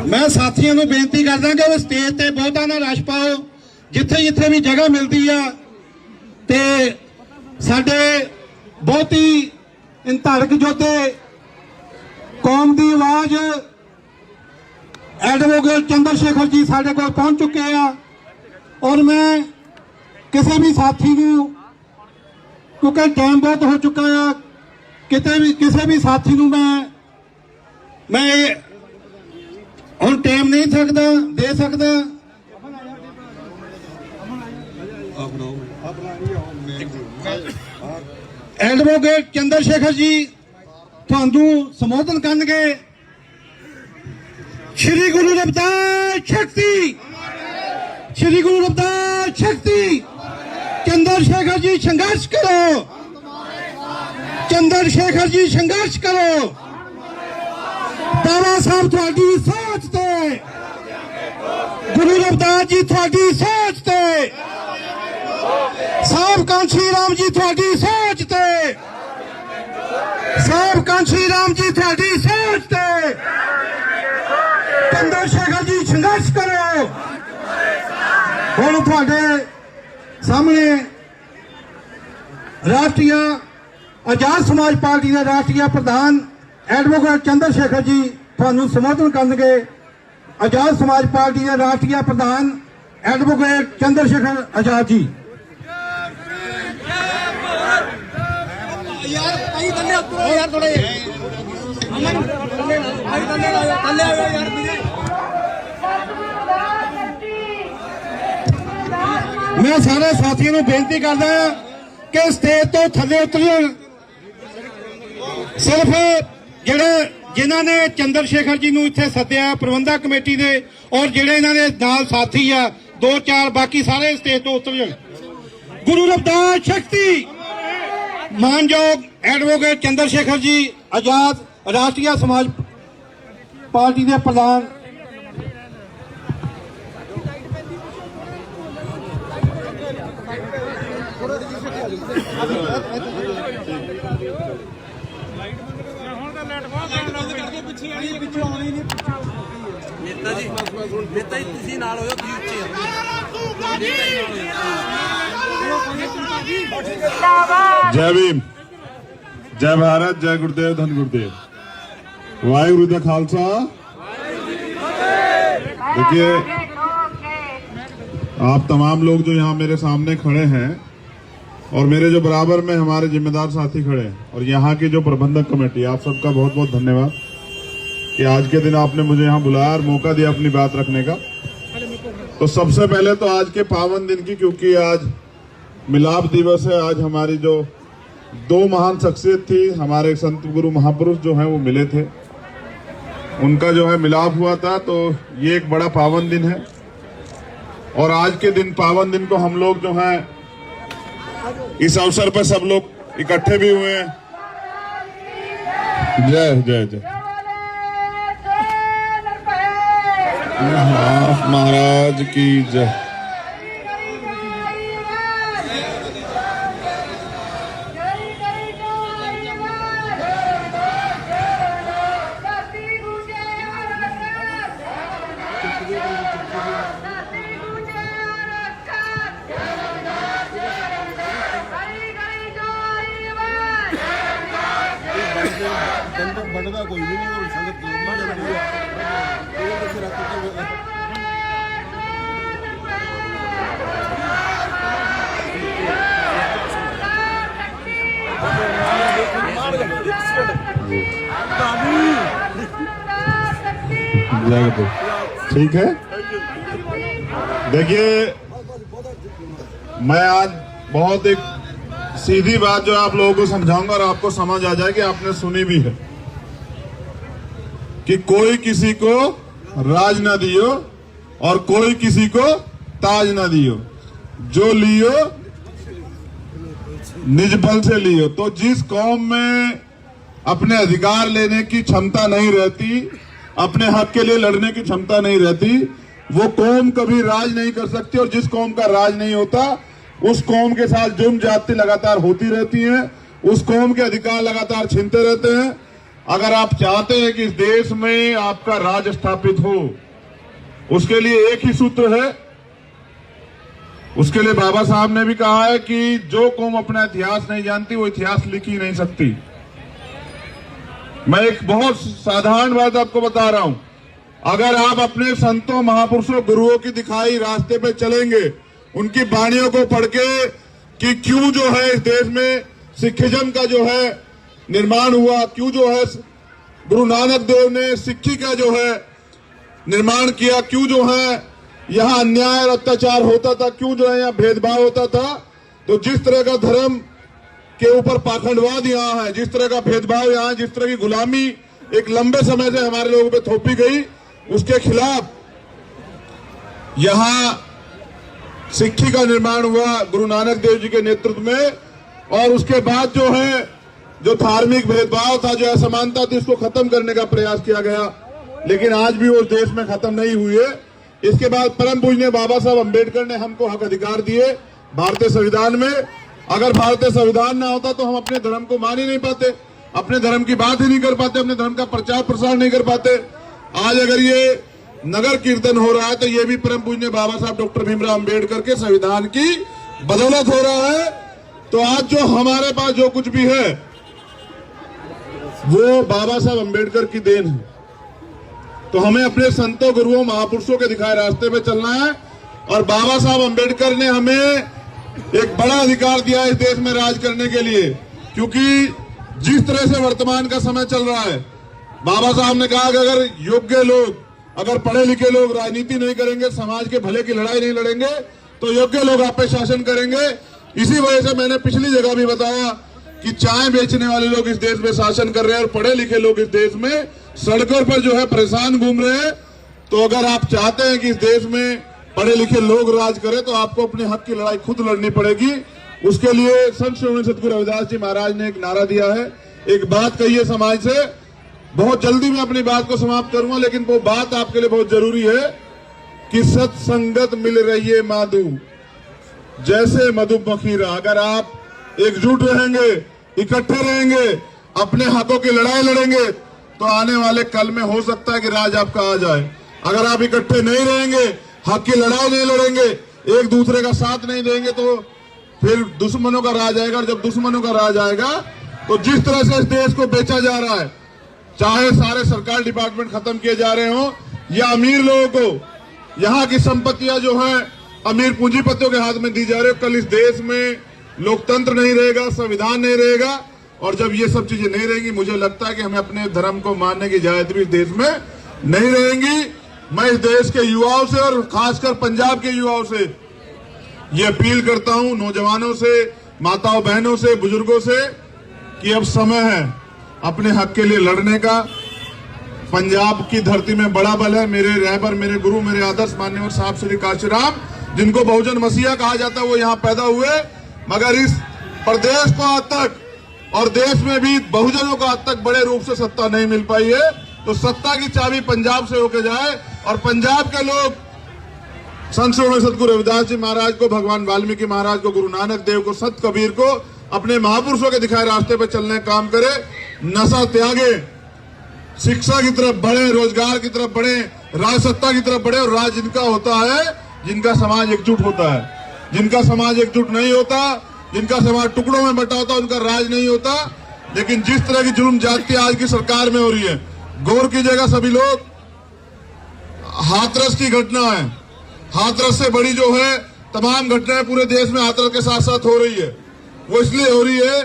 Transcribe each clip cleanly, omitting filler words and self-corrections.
मैं साथियों को बेनती करदा कि वो स्टेज ते बहुता ना रश पाओ, जिथे जिथे भी जगह मिलती है ते साडे बहुत ही इन धड़क जोधे कौम की आवाज एडवोकेट चंद्रशेखर जी साडे कोल पहुंच चुके हैं और मैं किसी भी साथी को, क्योंकि टाइम बहुत हो चुका है, किसी भी साथी को मैं हुण टाइम नहीं सकता दे सकता। एडवोकेट चंद्रशेखर जी थानू संबोधन करनगे। श्री गुरु रविदास शक्ति, श्री गुरु रविदास शक्ति। चंद्रशेखर जी संघर्ष करो, चंद्रशेखर जी संघर्ष करो। बाबा साहब थोड़ी सोच ते, गुरु रविदास जी थोड़ी सोच ते, साहब कांशी राम जी थोड़ी सोच ते, साहब कांशी राम जी थोड़ी सोच ते। चंद्रशेखर जी संघर्ष करो। हुण तुहाडे सामने राष्ट्रीय आजाद समाज पार्टी के राष्ट्रीय प्रधान एडवोकेट चंद्रशेखर जी थानू संबोधन करनगे। आजाद समाज पार्टी के राष्ट्रीय प्रधान एडवोकेट चंद्रशेखर आजाद जी। मैं सारे साथियों को बेनती करदा कि स्टेज तो थले उतरिए। सिर्फ जिन्हों ने चंद्रशेखर जी इत्थे सद्या प्रबंधक कमेटी ने और जिहड़े इन्हां दे नाल साथी आ दो चार, बाकी सारे स्टेज तो उतर जाण। गुरु रविदास शक्ति। मानयोग एडवोकेट चंद्रशेखर जी आजाद राष्ट्रीय समाज पार्टी के प्रधान। जय भीम, जय भारत, जय गुरुदेव, धन गुरुदेव। वाहिगुरु दा खालसा। देखिए, आप तमाम लोग जो यहाँ मेरे सामने खड़े हैं और मेरे जो बराबर में हमारे जिम्मेदार साथी खड़े हैं और यहाँ की जो प्रबंधक कमेटी, आप सबका बहुत बहुत धन्यवाद कि आज के दिन आपने मुझे यहाँ बुलाया और मौका दिया अपनी बात रखने का। तो सबसे पहले तो आज के पावन दिन की, क्योंकि आज मिलाप दिवस है। आज हमारी जो दो महान शख्सियत थी, हमारे संत गुरु महापुरुष जो हैं वो मिले थे, उनका जो है मिलाप हुआ था। तो ये एक बड़ा पावन दिन है और आज के दिन पावन दिन को हम लोग जो है इस अवसर पर सब लोग इकट्ठे भी हुए हैं। जय जय जय महाराज की जय। बढ़ता कोई भी नहीं और संगत ठीक है। देखिए, मैं आज बहुत एक सीधी बात जो आप लोगों को समझाऊंगा और आपको समझ आ जाए कि आपने सुनी भी है कि कोई किसी को राज ना दियो और कोई किसी को ताज ना दियो, जो लियो निज बल से लियो। तो जिस कौम में अपने अधिकार लेने की क्षमता नहीं रहती, अपने हक के लिए लड़ने की क्षमता नहीं रहती, वो कौम कभी राज नहीं कर सकती। और जिस कौम का राज नहीं होता, उस कौम के साथ जुर्म ज्यादती लगातार होती रहती है, उस कौम के अधिकार लगातार छीनते रहते हैं। अगर आप चाहते हैं कि इस देश में आपका राज स्थापित हो, उसके लिए एक ही सूत्र है। उसके लिए बाबा साहब ने भी कहा है कि जो कौम अपना इतिहास नहीं जानती वो इतिहास लिख ही नहीं सकती। मैं एक बहुत साधारण बात आपको बता रहा हूं। अगर आप अपने संतों, महापुरुषों, गुरुओं की दिखाई रास्ते पे चलेंगे, उनकी वाणियों को पढ़ के कि क्यों जो है इस देश में सिखिज्म का जो है निर्माण हुआ, क्यों जो है गुरु नानक देव ने सिक्खी का जो है निर्माण किया, क्यों जो है यहाँ अन्याय और अत्याचार होता था, क्यों जो है यहाँ भेदभाव होता था, तो जिस तरह का धर्म के ऊपर पाखंडवाद यहाँ है, जिस तरह का भेदभाव यहाँ, जिस तरह की गुलामी एक लंबे समय से हमारे लोगों पे थोपी गई, उसके खिलाफ यहाँ सिक्खी का निर्माण हुआ गुरु नानक देव जी के नेतृत्व में। और उसके बाद जो है जो धार्मिक भेदभाव था, जो असमानता थी, उसको खत्म करने का प्रयास किया गया, लेकिन आज भी वो देश में खत्म नहीं हुई है। इसके बाद परम पूज्य बाबा साहब अम्बेडकर ने हमको हक अधिकार दिए भारतीय संविधान में। अगर भारतीय संविधान ना होता तो हम अपने धर्म को मान ही नहीं पाते, अपने धर्म की बात ही नहीं कर पाते, अपने धर्म का प्रचार प्रसार नहीं कर पाते। आज अगर ये नगर कीर्तन हो रहा है तो ये भी परम पूज्य बाबा साहब डॉक्टर भीमराव अम्बेडकर के संविधान की बदौलत हो रहा है। तो आज जो हमारे पास जो कुछ भी है वो बाबा साहब अम्बेडकर की देन है। तो हमें अपने संतों, गुरुओं, महापुरुषों के दिखाए रास्ते पे चलना है। और बाबा साहब अम्बेडकर ने हमें एक बड़ा अधिकार दिया है इस देश में राज करने के लिए, क्योंकि जिस तरह से वर्तमान का समय चल रहा है, बाबा साहब ने कहा कि अगर योग्य लोग, अगर पढ़े लिखे लोग राजनीति नहीं करेंगे, समाज के भले की लड़ाई नहीं लड़ेंगे, तो योग्य लोग आप पे शासन करेंगे। इसी वजह से मैंने पिछली जगह भी बताया कि चाय बेचने वाले लोग इस देश में शासन कर रहे हैं और पढ़े लिखे लोग इस देश में सड़कों पर जो है परेशान घूम रहे हैं। तो अगर आप चाहते हैं कि इस देश में पढ़े लिखे लोग राज करें तो आपको अपने हक की लड़ाई खुद लड़नी पड़ेगी। उसके लिए संत श्री सतगुरु रविदास जी महाराज ने एक नारा दिया है, एक बात कही है समाज से। बहुत जल्दी मैं अपनी बात को समाप्त करूंगा, लेकिन वो बात आपके लिए बहुत जरूरी है कि सत्संगत मिल रही है माधु जैसे मधुमक्खीरा। अगर आप एकजुट रहेंगे, इकट्ठे रहेंगे, अपने हकों की लड़ाई लड़ेंगे, तो आने वाले कल में हो सकता है कि राज आपका आ जाए। अगर आप इकट्ठे नहीं रहेंगे, हक की लड़ाई नहीं लड़ेंगे, एक दूसरे का साथ नहीं देंगे, तो फिर दुश्मनों का राज आएगा। और जब दुश्मनों का राज आएगा तो जिस तरह से इस देश को बेचा जा रहा है, चाहे सारे सरकारी डिपार्टमेंट खत्म किए जा रहे हो या अमीर लोगों को यहाँ की संपत्तियां जो है अमीर पूंजीपतियों के हाथ में दी जा रही है, कल इस देश में लोकतंत्र नहीं रहेगा, संविधान नहीं रहेगा। और जब ये सब चीजें नहीं रहेंगी, मुझे लगता है कि हमें अपने धर्म को मानने की इजाजत भी इस देश में नहीं रहेंगी। मैं इस देश के युवाओं से और खासकर पंजाब के युवाओं से ये अपील करता हूं, नौजवानों से, माताओं बहनों से, बुजुर्गों से, कि अब समय है अपने हक के लिए लड़ने का। पंजाब की धरती में बड़ा बल है। मेरे रहबर, मेरे गुरु, मेरे आदर्श मान्यवर साहब श्री काशीराम, जिनको बहुजन मसीहा कहा जाता है, वो यहाँ पैदा हुए। मगर इस प्रदेश को आज तक और देश में भी बहुजनों को आज तक बड़े रूप से सत्ता नहीं मिल पाई है। तो सत्ता की चाबी पंजाब से होके जाए और पंजाब के लोग संत श्री सतगुरु रविदास जी महाराज को, भगवान वाल्मीकि महाराज को, गुरु नानक देव को, संत कबीर को, अपने महापुरुषों के दिखाए रास्ते पर चलने का काम करे, नशा त्यागे, शिक्षा की तरफ बढ़े, रोजगार की तरफ बढ़े, राज सत्ता की तरफ बढ़े। और राज जिनका होता है, जिनका समाज एकजुट होता है। जिनका समाज एकजुट नहीं होता, जिनका समाज टुकड़ों में बटा होता, उनका राज नहीं होता। लेकिन जिस तरह की जुल्म ज्यादती आज की सरकार में हो रही है, गौर कीजिएगा सभी लोग, हाथरस की घटना है। हाथरस से बड़ी जो है तमाम घटनाएं पूरे देश में हाथरस के साथ साथ हो रही है। वो इसलिए हो रही है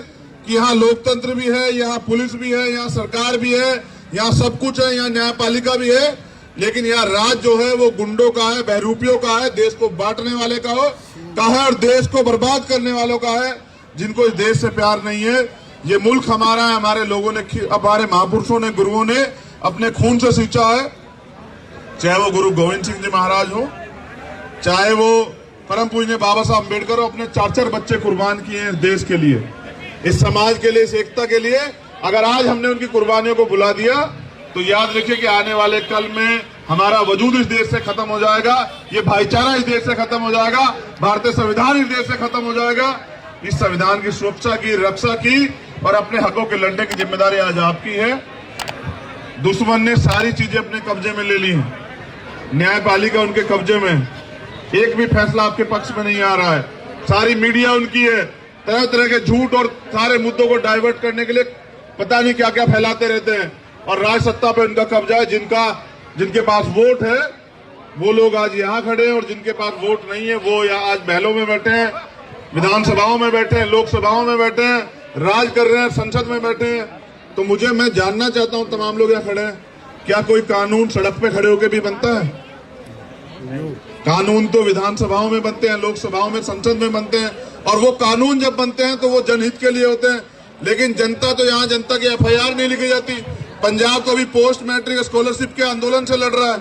कि यहाँ लोकतंत्र भी है, यहाँ पुलिस भी है, यहाँ सरकार भी है, यहाँ सब कुछ है, यहाँ न्यायपालिका भी है। लेकिन यहाँ राज जो है वो गुंडों का है, बहरूपियों का है, देश को बांटने वाले का है और देश को बर्बाद करने वालों का है, जिनको इस देश से प्यार नहीं है। ये मुल्क हमारा है, हमारे लोगों ने, हमारे महापुरुषों ने, गुरुओं ने अपने खून से सींचा है। चाहे वो गुरु गोविंद सिंह जी महाराज हो, चाहे वो परम पूज्य बाबा साहब अम्बेडकर हो, अपने 4-4 बच्चे कुर्बान किए हैं इस देश के लिए, इस समाज के लिए, इस एकता के लिए। अगर आज हमने उनकी कुर्बानियों को भुला दिया तो याद रखिए कि आने वाले कल में हमारा वजूद इस देश से खत्म हो जाएगा, ये भाईचारा इस देश से खत्म हो जाएगा, भारतीय संविधान इस देश से खत्म हो जाएगा। इस संविधान की सुरक्षा की, रक्षा की और अपने हकों के लड़ने की जिम्मेदारी आज आपकी है। दुश्मन ने सारी चीजें अपने कब्जे में ले ली हैं, न्यायपालिका उनके कब्जे में, एक भी फैसला आपके पक्ष में नहीं आ रहा है, सारी मीडिया उनकी है, तरह तरह के झूठ और सारे मुद्दों को डाइवर्ट करने के लिए पता नहीं क्या क्या फैलाते रहते हैं, और राज सत्ता पे उनका कब्जा है। जिनके पास वोट है वो लोग आज यहाँ खड़े हैं, और जिनके पास वोट नहीं है वो यहाँ आज महलों में बैठे हैं, विधानसभाओं में बैठे हैं, लोकसभाओं में बैठे हैं, राज कर रहे हैं, संसद में बैठे हैं। तो मैं जानना चाहता हूं तमाम लोग यहाँ खड़े हैं, क्या कोई कानून सड़क पे खड़े होकर भी बनता है? कानून तो विधानसभाओं में बनते हैं, लोकसभाओं में, संसद में बनते हैं, और वो कानून जब बनते हैं तो वो जनहित के लिए होते हैं। लेकिन जनता तो यहाँ जनता की FIR नहीं लिखी जाती। पंजाब तो अभी पोस्ट मैट्रिक स्कॉलरशिप के आंदोलन से लड़ रहा है।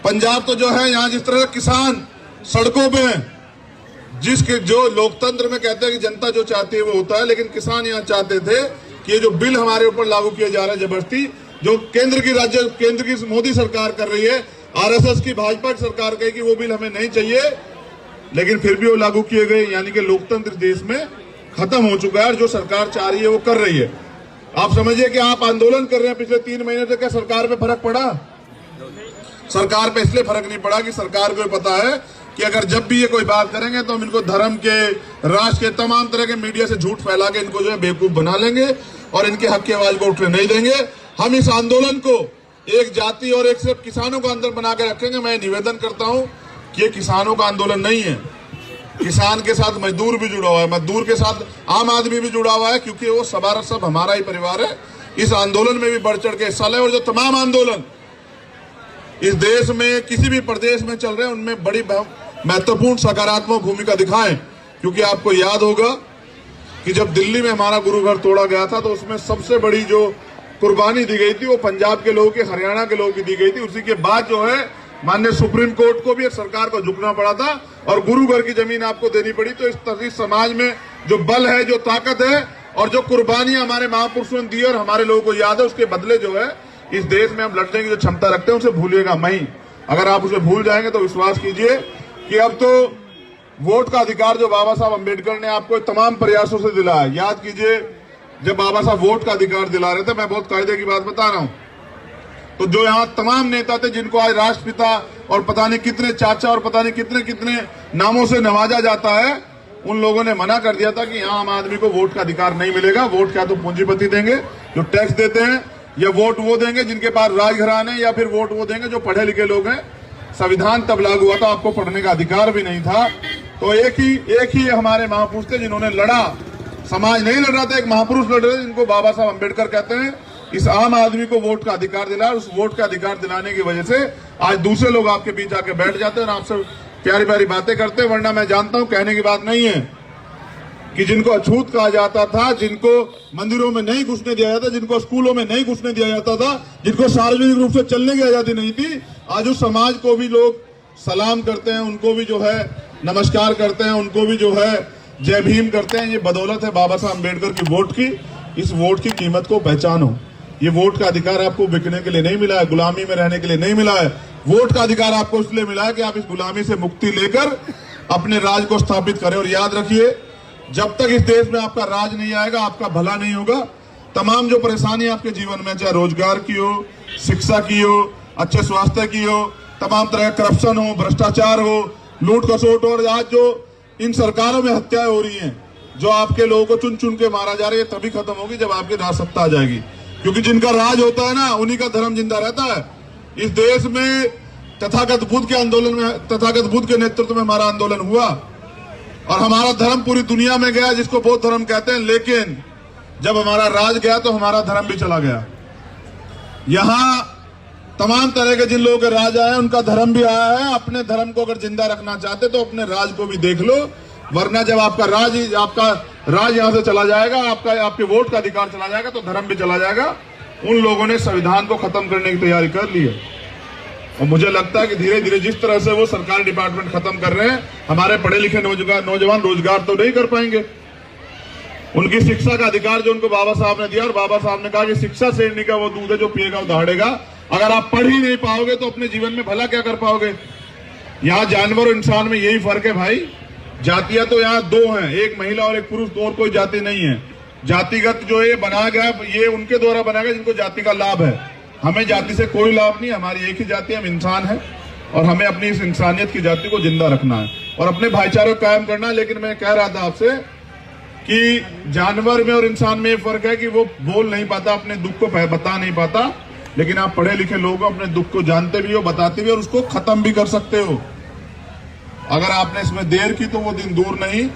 पंजाब तो जो है यहाँ जिस तरह किसान सड़कों पे हैं, जो लोकतंत्र में कहते हैं कि जनता जो चाहती है वो होता है, लेकिन किसान यहाँ चाहते थे कि ये जो बिल हमारे ऊपर लागू किया जा रहा है जबरदस्ती, जो केंद्र की मोदी सरकार कर रही है, RSS की भाजपा की सरकार कही कि वो बिल हमें नहीं चाहिए, लेकिन फिर भी वो लागू किए गए। यानी कि लोकतंत्र देश में खत्म हो चुका है, और जो सरकार चाह रही है वो कर रही है। आप समझिए कि आप आंदोलन कर रहे हैं पिछले 3 महीने से, क्या सरकार पे फर्क पड़ा? सरकार पे इसलिए फर्क नहीं पड़ा कि सरकार को पता है कि अगर जब भी ये कोई बात करेंगे तो हम इनको धर्म के, राष्ट्र के, तमाम तरह के मीडिया से झूठ फैला के इनको जो है बेवकूफ बना लेंगे और इनके हक की आवाज को उठने नहीं देंगे। हम इस आंदोलन को एक जाति और एक सिर्फ किसानों का अंदर बना के रखेंगे। मैं निवेदन करता हूं कि ये किसानों का आंदोलन नहीं है, किसान के साथ मजदूर भी जुड़ा हुआ है, मजदूर के साथ आम आदमी भी जुड़ा हुआ है, क्योंकि वो सब हमारा ही परिवार है। इस आंदोलन में भी बढ़ चढ़ के हिस्सा लें, और जो तमाम आंदोलन इस देश में किसी भी प्रदेश में चल रहे हैं उनमें बड़ी महत्वपूर्ण सकारात्मक भूमिका दिखाएं। क्योंकि आपको याद होगा कि जब दिल्ली में हमारा गुरु घर तोड़ा गया था तो उसमें सबसे बड़ी जो कुर्बानी दी गई थी वो पंजाब के लोगों की, हरियाणा के लोगों की दी गई थी। उसी के बाद जो है माननीय सुप्रीम कोर्ट को भी एक सरकार को झुकना पड़ा था और गुरु घर की जमीन आपको देनी पड़ी। तो इस समाज में जो बल है, जो ताकत है और जो कुर्बानियां हमारे महापुरुषों ने दी और हमारे लोगों को याद है, उसके बदले जो है इस देश में हम लड़ने की जो क्षमता रखते हैं उसे भूलिएगा नहीं। अगर आप उसे भूल जाएंगे तो विश्वास कीजिए कि अब तो वोट का अधिकार जो बाबा साहब अम्बेडकर ने आपको तमाम प्रयासों से दिलाया। याद कीजिए जब बाबा साहब वोट का अधिकार दिला रहे थे, मैं बहुत कायदे की बात बता रहा हूं, तो जो यहाँ तमाम नेता थे जिनको आज राष्ट्रपिता और पता नहीं कितने चाचा और पता नहीं कितने कितने नामों से नवाजा जाता है, उन लोगों ने मना कर दिया था कि यहाँ आम आदमी को वोट का अधिकार नहीं मिलेगा। वोट क्या तो पूंजीपति देंगे जो टैक्स देते हैं, या वोट वो देंगे जिनके पास राजघराने, या फिर वोट वो देंगे जो पढ़े लिखे लोग हैं। संविधान तब लागू हुआ था, आपको पढ़ने का अधिकार भी नहीं था। तो एक ही हमारे महापुरुष थे जिन्होंने लड़ा। समाज नहीं लड़ रहा था, एक महापुरुष लड़ रहे थे जिनको बाबा साहब अम्बेडकर कहते हैं। इस आम आदमी को वोट का अधिकार दिलाया, उस वोट का अधिकार दिलाने की वजह से आज दूसरे लोग आपके बीच आके बैठ जाते हैं और आपसे प्यारी प्यारी बातें करते हैं। वरना मैं जानता हूं कहने की बात नहीं है कि जिनको अछूत कहा जाता था, जिनको मंदिरों में नहीं घुसने दिया जाता, जिनको स्कूलों में नहीं घुसने दिया जाता था, जिनको सार्वजनिक रूप से चलने की आजादी नहीं थी, आज उस समाज को भी लोग सलाम करते हैं, उनको भी जो है नमस्कार करते हैं, उनको भी जो है जय भीम करते हैं। ये बदौलत है बाबा साहब अम्बेडकर की वोट की। इस वोट की कीमत को पहचानो। ये वोट का अधिकार आपको बिकने के लिए नहीं मिला है, गुलामी में रहने के लिए नहीं मिला है। वोट का अधिकार आपको इसलिए मिला है कि आप इस गुलामी से मुक्ति लेकर अपने राज को स्थापित करें। और याद रखिए, जब तक इस देश में आपका राज नहीं आएगा, आपका भला नहीं होगा। तमाम जो परेशानी आपके जीवन में, चाहे रोजगार की हो, शिक्षा की हो, अच्छे स्वास्थ्य की हो, तमाम तरह का करप्शन हो, भ्रष्टाचार हो, लूट खसोट, और आज जो इन सरकारों में हत्याएं हो रही हैं, जो आपके लोगों को चुन चुन के मारा जा रहा है, तभी खत्म होगी जब आपकी राज सत्ता आ जाएगी। क्योंकि जिनका राज होता है ना, उन्हीं का धर्म जिंदा रहता है। इस देश में तथागत बुद्ध के आंदोलन में, तथागत बुद्ध के नेतृत्व में हमारा आंदोलन हुआ और हमारा धर्म पूरी दुनिया में गया, जिसको बौद्ध धर्म कहते हैं। लेकिन जब हमारा राज गया तो हमारा धर्म भी चला गया। यहाँ तमाम तरह के जिन लोगों के राज आए उनका धर्म भी आया है। अपने धर्म को अगर जिंदा रखना चाहते तो अपने राज को भी देख लो, वरना जब आपका राज यहाँ से चला जाएगा, आपके वोट का अधिकार चला जाएगा, तो धर्म भी चला जाएगा। उन लोगों ने संविधान को खत्म करने की तैयारी कर ली है और मुझे लगता है कि धीरे धीरे जिस तरह से वो सरकारी डिपार्टमेंट खत्म कर रहे हैं, हमारे पढ़े लिखे नौजवान रोजगार तो नहीं कर पाएंगे। उनकी शिक्षा का अधिकार जो उनको बाबा साहब ने दिया, और बाबा साहब ने कहा कि शिक्षा शेरनी का वो दूध है जो पिएगा वो दहाड़ेगा। अगर आप पढ़ ही नहीं पाओगे तो अपने जीवन में भला क्या कर पाओगे। यहाँ जानवर और इंसान में यही फर्क है भाई। जातियां तो यहाँ दो हैं, एक महिला और एक पुरुष, और कोई जाति नहीं है। जातिगत जो ये बनाया गया, ये उनके द्वारा बनाया गया जिनको जाति का लाभ है। हमें जाति से कोई लाभ नहीं, हमारी एक ही जाति है, हम इंसान हैं और हमें अपनी इस इंसानियत की जाति को जिंदा रखना है और अपने भाईचारे को कायम करना है। लेकिन मैं कह रहा था आपसे कि जानवर में और इंसान में ये फर्क है कि वो बोल नहीं पाता, अपने दुख को बता नहीं पाता, लेकिन आप पढ़े लिखे लोग हो, अपने दुख को जानते भी हो, बताते भी और उसको खत्म भी कर सकते हो। अगर आपने इसमें देर की तो वो दिन दूर नहीं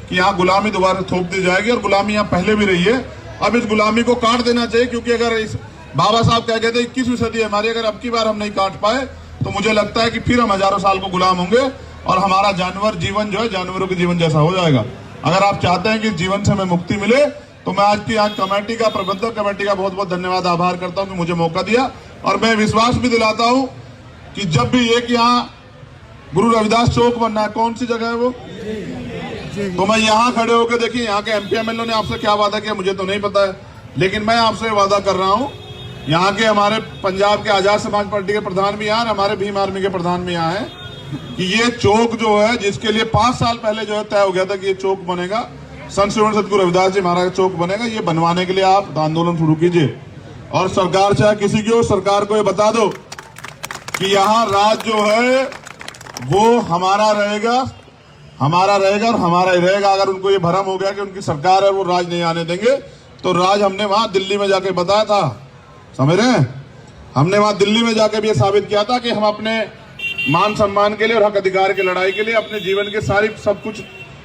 कि यहाँ गुलामी दोबारा थोप दी जाएगी, और गुलामी यहाँ पहले भी रही है। अब इस गुलामी को काट देना चाहिए, क्योंकि अगर इस बाबा साहब क्या कहते हैं 21वीं सदी हमारी, अगर अब की बार हम नहीं काट पाए तो मुझे लगता है कि फिर हम हजारों साल को गुलाम होंगे और हमारा जानवर जीवन जो है जानवरों के जीवन जैसा हो जाएगा। अगर आप चाहते हैं कि जीवन से हमें मुक्ति मिले तो मैं आज की कमेटी का, प्रबंधक कमेटी का बहुत बहुत धन्यवाद, आभार करता हूं कि मुझे मौका दिया। और मैं विश्वास भी दिलाता हूं कि जब भी एक यहाँ गुरु रविदास चौक बनना है, कौन सी जगह है वो, तो मैं यहाँ खड़े होकर, देखिए यहाँ के एमपी एमएलए ने आपसे क्या वादा किया मुझे तो नहीं पता है, लेकिन मैं आपसे वादा कर रहा हूँ, यहाँ के हमारे पंजाब के आजाद समाज पार्टी के प्रधान भी यहाँ, हमारे भीम आर्मी के प्रधान भी यहाँ है, कि ये चौक जो है जिसके लिए 5 साल पहले जो है तय हो गया था कि ये चौक बनेगा, संत श्रीमंत सदगुरु रविदास जी महाराज का चौक बनेगा, ये बनवाने के लिए आप आंदोलन शुरू कीजिए। और सरकार चाहे किसी की हो, सरकार को ये बता दो कि यहाँ राज जो है वो हमारा रहेगा और हमारा ही रहेगा। अगर उनको ये भ्रम हो गया कि उनकी सरकार है वो राज नहीं आने देंगे, तो राज हमने वहां दिल्ली में जाके बताया था, समझ रहे हैं, हमने वहां दिल्ली में जाके भी ये साबित किया था कि हम अपने मान सम्मान के लिए और हक अधिकार की लड़ाई के लिए अपने जीवन के सारी सब कुछ,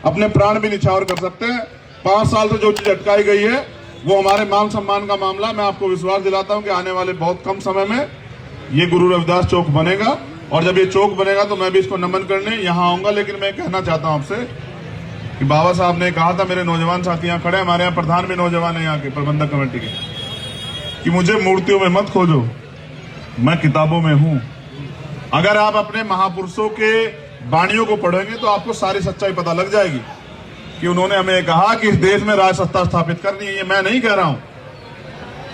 अपने प्राण भी निछावर कर सकते हैं। 5 साल से जो चीज अटकाई गई है वो हमारे मान सम्मान का मामला। मैं आपको विश्वास दिलाता हूं कि आने वाले बहुत कम समय में ये गुरु रविदास चौक बनेगा, और जब ये चौक बनेगा तो मैं भी इसको नमन करने यहाँ आऊंगा। लेकिन मैं कहना चाहता हूं आपसे कि बाबा साहब ने कहा था, मेरे नौजवान साथी यहाँ खड़े, हमारे यहाँ प्रधान भी नौजवान है यहाँ के प्रबंधक कमेटी के, कि मुझे मूर्तियों में मत खोजो, मैं किताबों में हूं। अगर आप अपने महापुरुषों के वाणियों को पढ़ेंगे तो आपको सारी सच्चाई पता लग जाएगी कि उन्होंने हमें कहा कि इस देश में राज सत्ता स्थापित करनी है। ये मैं नहीं कह रहा हूं,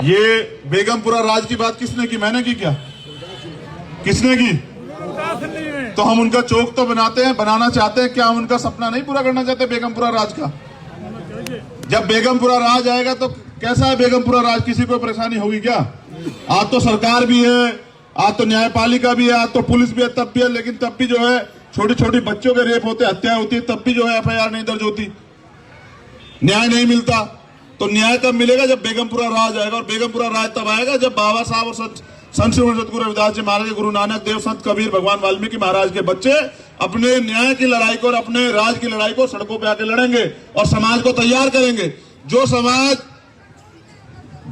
ये बेगमपुरा राज की बात किसने की, मैंने की क्या, किसने की? तो हम उनका चौक तो बनाते हैं, बनाना चाहते हैं, क्या हम उनका सपना नहीं पूरा करना चाहते बेगमपुरा राज का? जब बेगमपुरा राज आएगा तो कैसा है बेगमपुरा राज, किसी को परेशानी होगी क्या? आज तो सरकार भी है, आज तो न्यायपालिका भी है, आज तो पुलिस भी है, तब भी है, लेकिन तब भी जो है छोटी छोटी बच्चों के रेप होते, हत्या होती है, तब भी जो है एफआईआर नहीं दर्ज होती, न्याय नहीं मिलता। तो न्याय तब मिलेगा जब बेगमपुरा राज आएगा, और बेगमपुरा राज तब आएगा जब बाबा साहब और संत श्रीमंत सदगुरु रविदास जी महाराज, गुरु नानक देव, संत कबीर, भगवान वाल्मीकि महाराज के बच्चे अपने न्याय की लड़ाई को और अपने राज की लड़ाई को सड़कों पे आके लड़ेंगे और समाज को तैयार करेंगे। जो समाज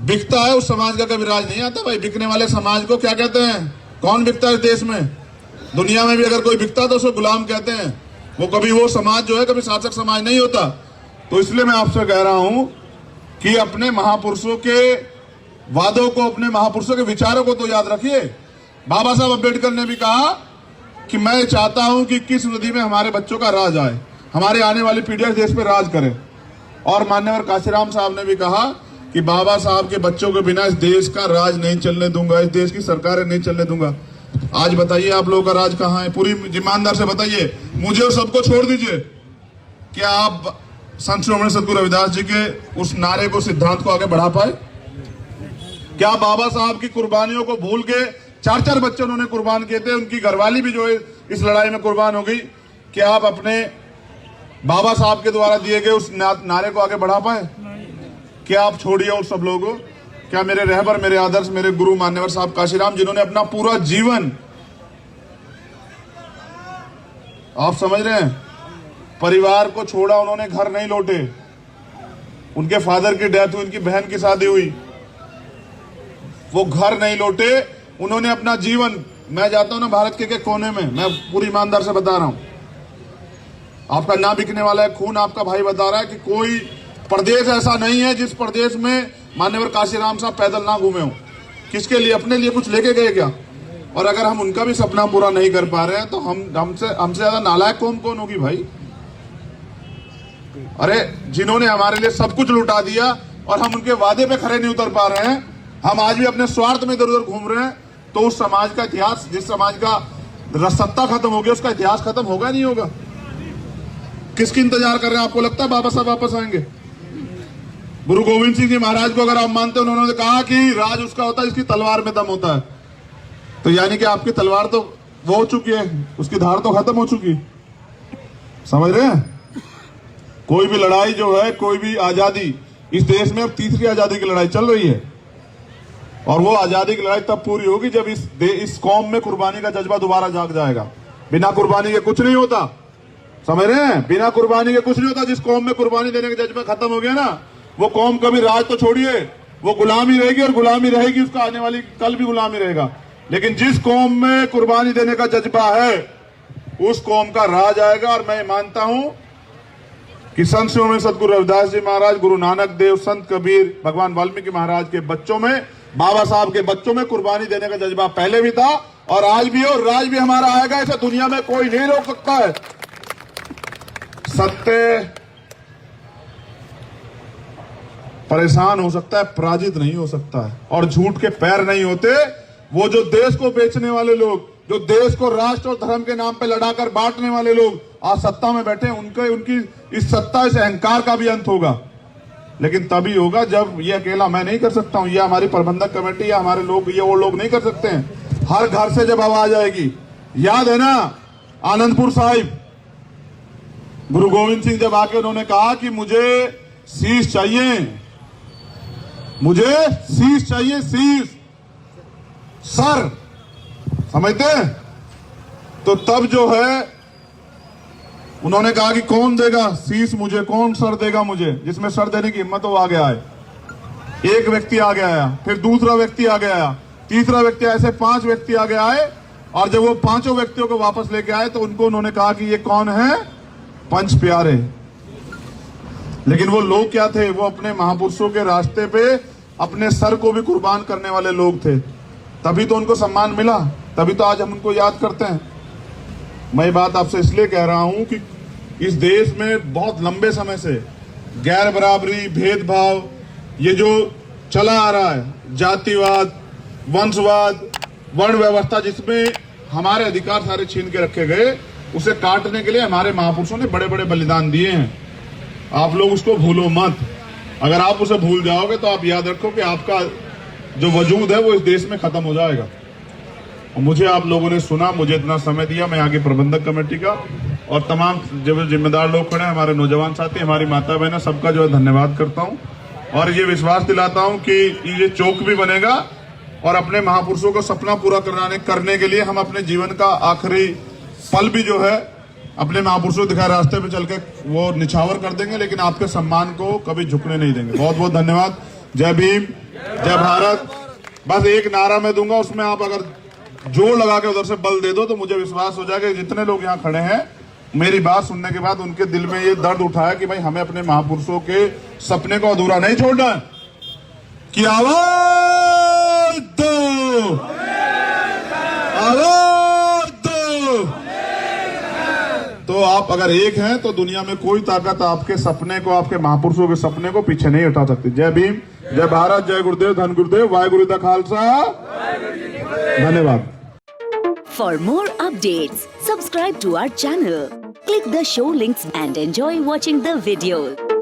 बिकता है उस समाज का कभी राज नहीं आता भाई। बिकने वाले समाज को क्या कहते हैं? कौन बिकता है देश में? दुनिया में भी अगर कोई बिकता तो उसको गुलाम कहते हैं। वो कभी वो समाज जो है कभी शासक समाज नहीं होता। तो इसलिए मैं आपसे कह रहा हूं कि अपने महापुरुषों के वादों को, अपने महापुरुषों के विचारों को तो याद रखिए। बाबा साहब अम्बेडकर ने भी कहा कि मैं चाहता हूं कि 21 नदी में हमारे बच्चों का राज आए, हमारे आने वाली पीढ़ियां देश पे राज करें। और मान्यवर काशीराम साहब ने भी कहा कि बाबा साहब के बच्चों के बिना इस देश का राज नहीं चलने दूंगा, इस देश की सरकारें नहीं चलने दूंगा। आज बताइए आप लोगों का राज कहाँ है? पूरी ईमानदार से बताइए, मुझे और सबको छोड़ दीजिए। क्या आप संत श्रीमंत सदगुरु रविदास जी के उस नारे को, सिद्धांत को आगे बढ़ा पाए? क्या बाबा साहब की कुर्बानियों को भूल के 4-4 बच्चे उन्होंने कुर्बान किए थे, उनकी घरवाली भी जो है इस लड़ाई में कुर्बान हो गई, क्या आप अपने बाबा साहब के द्वारा दिए गए उस नारे को आगे बढ़ा पाए? क्या आप छोड़िए उस सब लोगों, क्या मेरे रहबर, मेरे आदर्श, मेरे गुरु मान्यवर साहब काशीराम, जिन्होंने अपना पूरा जीवन, आप समझ रहे हैं, परिवार को छोड़ा, उन्होंने घर नहीं लौटे, उनके फादर की डेथ हुई, उनकी बहन की शादी हुई, वो घर नहीं लौटे, उन्होंने अपना जीवन, मैं जाता हूं ना भारत के कोने में, मैं पूरी ईमानदार से बता रहा हूं, आपका ना बिकने वाला है खून, आपका भाई बता रहा है कि कोई प्रदेश ऐसा नहीं है जिस प्रदेश में मान्यवर काशीराम साहब पैदल ना घूमे हो। किसके लिए? अपने लिए कुछ लेके गए क्या? और अगर हम उनका भी सपना पूरा नहीं कर पा रहे हैं तो हमसे ज्यादा नालायक कौन होगी भाई? अरे जिन्होंने हमारे लिए सब कुछ लुटा दिया और हम उनके वादे पे खड़े नहीं उतर पा रहे हैं, हम आज भी अपने स्वार्थ में इधर उधर घूम रहे हैं, तो उस समाज का इतिहास, जिस समाज का सत्ता खत्म हो गया, उसका इतिहास खत्म होगा नहीं होगा? किसकी इंतजार कर रहे हैं? आपको लगता है बाबा साहब वापस आएंगे? गुरु गोविंद सिंह जी महाराज को अगर आप मानते हो, उन्होंने कहा कि राज उसका होता है जिसकी तलवार में दम होता है। तो यानी कि आपकी तलवार तो वो हो चुकी है, उसकी धार तो खत्म हो चुकी, समझ रहे हैं? कोई भी लड़ाई जो है, कोई भी आजादी, इस देश में अब तीसरी आजादी की लड़ाई चल रही है, और वो आजादी की लड़ाई तब पूरी होगी जब इस कौम में कुर्बानी का जज्बा दोबारा जाग जाएगा। बिना कुर्बानी के कुछ नहीं होता, समझ रहे हैं? बिना कुर्बानी के कुछ नहीं होता। जिस कौम में कुर्बानी देने का जज्बा खत्म हो गया ना, वो कौम कभी राज तो छोड़िए, वो गुलामी रहेगी, और गुलामी रहेगी, उसका आने वाली कल भी गुलामी रहेगा। लेकिन जिस कौम में कुर्बानी देने का जज्बा है, उस कौम का राज आएगा। और मैं मानता हूं कि संत शिरोमणि सतगुरु रविदास जी महाराज, गुरु नानक देव, संत कबीर, भगवान वाल्मीकि महाराज के बच्चों में, बाबा साहब के बच्चों में कुर्बानी देने का जज्बा पहले भी था और आज भी है, और राज भी हमारा आएगा। इसे दुनिया में कोई नहीं रोक सकता है। सत्य परेशान हो सकता है, पराजित नहीं हो सकता है। और झूठ के पैर नहीं होते। वो जो देश को बेचने वाले लोग, जो देश को राष्ट्र और धर्म के नाम पे लड़ाकर बांटने वाले लोग आज सत्ता में बैठे, उनकी इस सत्ता, इस अहंकार का भी अंत होगा। लेकिन तभी होगा जब ये अकेला मैं नहीं कर सकता हूं, ये हमारी प्रबंधक कमेटी या हमारे लोग, ये वो लोग नहीं कर सकते हैं। हर घर से जब आवाज आएगी, याद है ना आनंदपुर साहिब, गुरु गोविंद सिंह जब आके उन्होंने कहा कि मुझे शीश चाहिए, मुझे शीश चाहिए, शीश, सर, समझते हैं? तो तब जो है उन्होंने कहा कि कौन देगा शीश मुझे, कौन सर देगा मुझे, जिसमें सर देने की हिम्मत हो, आगे आए। एक व्यक्ति आगे आया, फिर दूसरा व्यक्ति आगे आया, तीसरा व्यक्ति, ऐसे 5 व्यक्ति आगे आए। और जब वो 5 व्यक्तियों को वापस लेके आए तो उनको उन्होंने कहा कि ये कौन है? पंच प्यारे। लेकिन वो लोग क्या थे? वो अपने महापुरुषों के रास्ते पे अपने सर को भी कुर्बान करने वाले लोग थे। तभी तो उनको सम्मान मिला, तभी तो आज हम उनको याद करते हैं। मैं ये बात आपसे इसलिए कह रहा हूं कि इस देश में बहुत लंबे समय से गैर बराबरी, भेदभाव, ये जो चला आ रहा है, जातिवाद, वंशवाद, वर्ण व्यवस्था, जिसमें हमारे अधिकार सारे छीन के रखे गए, उसे काटने के लिए हमारे महापुरुषों ने बड़े बड़े बलिदान दिए हैं। आप लोग उसको भूलो मत। अगर आप उसे भूल जाओगे तो आप याद रखो कि आपका जो वजूद है वो इस देश में खत्म हो जाएगा। और मुझे आप लोगों ने सुना, मुझे इतना समय दिया, मैं आगे प्रबंधक कमेटी का और तमाम जो जिम्मेदार लोग खड़े हैं, हमारे नौजवान साथी, हमारी माता बहन, सबका जो है धन्यवाद करता हूं। और ये विश्वास दिलाता हूं कि ये चौक भी बनेगा और अपने महापुरुषों का सपना पूरा करने के लिए हम अपने जीवन का आखिरी पल भी जो है अपने महापुरुषों दिखाए रास्ते पे चल के वो निछावर कर देंगे, लेकिन आपके सम्मान को कभी झुकने नहीं देंगे। बहुत बहुत धन्यवाद। जय भीम, जय भारत। बस एक नारा मैं दूंगा, उसमें आप अगर जोर लगा के उधर से बल दे दो तो मुझे विश्वास हो जाएगा जितने लोग यहाँ खड़े हैं, मेरी बात सुनने के बाद उनके दिल में ये दर्द उठाया कि भाई हमें अपने महापुरुषों के सपने को अधूरा नहीं छोड़ना है। कि आवाज दो, आवाज दो। तो आप अगर एक हैं तो दुनिया में कोई ताकत आपके सपने को, आपके महापुरुषों के सपने को पीछे नहीं हटा सकती। जय भीम, जय भारत, जय गुरुदेव, धन गुरुदेव, वाहेगुरु दा खालसा, धन्यवाद। For more updates, subscribe to our channel, click the show links and enjoy watching the videos.